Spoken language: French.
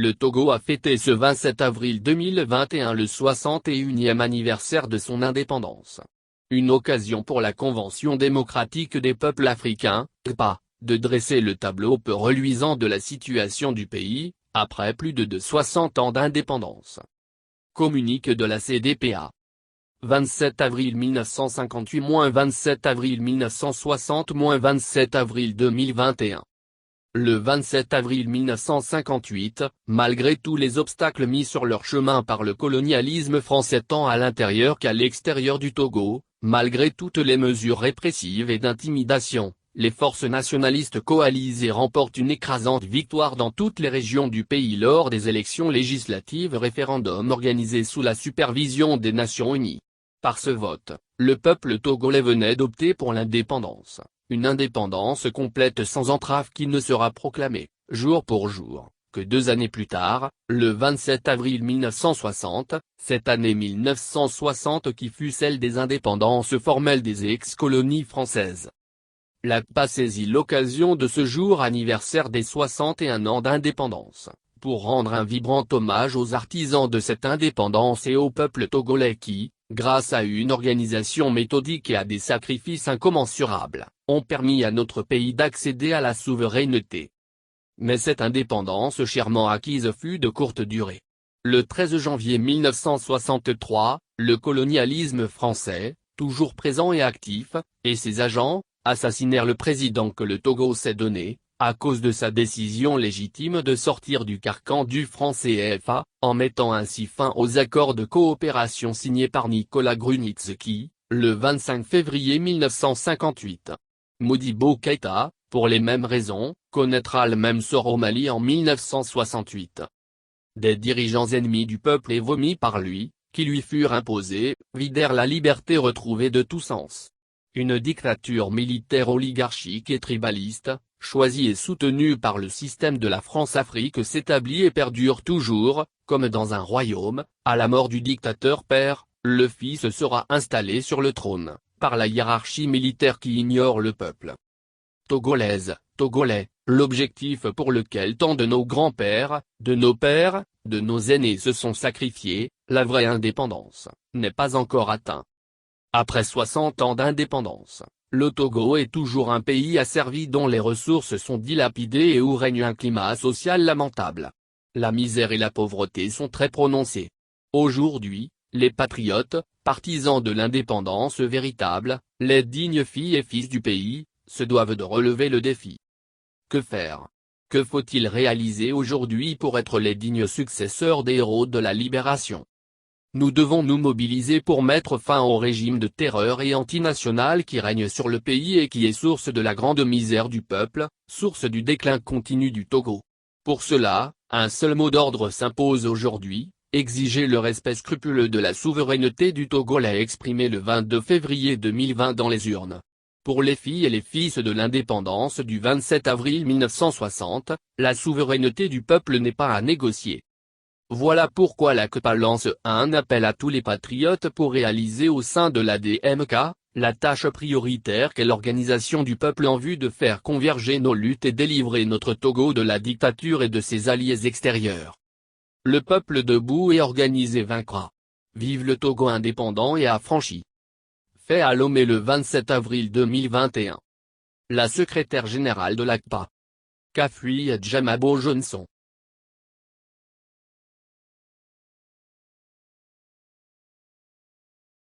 Le Togo a fêté ce 27 avril 2021 le 61e anniversaire de son indépendance. Une occasion pour la Convention démocratique des peuples africains, CDPA, de dresser le tableau peu reluisant de la situation du pays, après plus de 60 ans d'indépendance. Communique de la CDPA. 27 avril 1958-27 avril 1960-27 avril 2021. Le 27 avril 1958, malgré tous les obstacles mis sur leur chemin par le colonialisme français tant à l'intérieur qu'à l'extérieur du Togo, malgré toutes les mesures répressives et d'intimidation, les forces nationalistes coalisées remportent une écrasante victoire dans toutes les régions du pays lors des élections législatives référendum organisées sous la supervision des Nations Unies. Par ce vote, le peuple togolais venait d'opter pour l'indépendance. Une indépendance complète sans entrave qui ne sera proclamée, jour pour jour, que 2 années plus tard, le 27 avril 1960, cette année 1960 qui fut celle des indépendances formelles des ex-colonies françaises. La CDPA saisit l'occasion de ce jour anniversaire des 61 ans d'indépendance, pour rendre un vibrant hommage aux artisans de cette indépendance et au peuple togolais qui, grâce à une organisation méthodique et à des sacrifices incommensurables, ont permis à notre pays d'accéder à la souveraineté. Mais cette indépendance chèrement acquise fut de courte durée. Le 13 janvier 1963, le colonialisme français, toujours présent et actif, et ses agents, assassinèrent le président que le Togo s'est donné, à cause de sa décision légitime de sortir du carcan du franc CFA, en mettant ainsi fin aux accords de coopération signés par Nicolas Grunitzky, qui, le 25 février 1958. Modibo Keïta, pour les mêmes raisons, connaîtra le même sort au Mali en 1968. Des dirigeants ennemis du peuple et vomis par lui, qui lui furent imposés, vidèrent la liberté retrouvée de tout sens. Une dictature militaire oligarchique et tribaliste, choisie et soutenue par le système de la France-Afrique s'établit et perdure toujours, comme dans un royaume, à la mort du dictateur père, le fils sera installé sur le trône, par la hiérarchie militaire qui ignore le peuple. Togolaise, Togolais, l'objectif pour lequel tant de nos grands-pères, de nos pères, de nos aînés se sont sacrifiés, la vraie indépendance, n'est pas encore atteint. Après 60 ans d'indépendance, le Togo est toujours un pays asservi dont les ressources sont dilapidées et où règne un climat social lamentable. La misère et la pauvreté sont très prononcées. Aujourd'hui, les patriotes, partisans de l'indépendance véritable, les dignes filles et fils du pays, se doivent de relever le défi. Que faire? Que faut-il réaliser aujourd'hui pour être les dignes successeurs des héros de la libération? Nous devons nous mobiliser pour mettre fin au régime de terreur et antinational qui règne sur le pays et qui est source de la grande misère du peuple, source du déclin continu du Togo. Pour cela, un seul mot d'ordre s'impose aujourd'hui, exiger le respect scrupuleux de la souveraineté du Togo l'a exprimé le 22 février 2020 dans les urnes. Pour les filles et les fils de l'indépendance du 27 avril 1960, la souveraineté du peuple n'est pas à négocier. Voilà pourquoi la CDPA lance un appel à tous les patriotes pour réaliser au sein de la DMK, la tâche prioritaire qu'est l'organisation du peuple en vue de faire converger nos luttes et délivrer notre Togo de la dictature et de ses alliés extérieurs. Le peuple debout et organisé vaincra. Vive le Togo indépendant et affranchi. Fait à Lomé le 27 avril 2021. La secrétaire générale de la CDPA. Kafui Djamabo Johnson.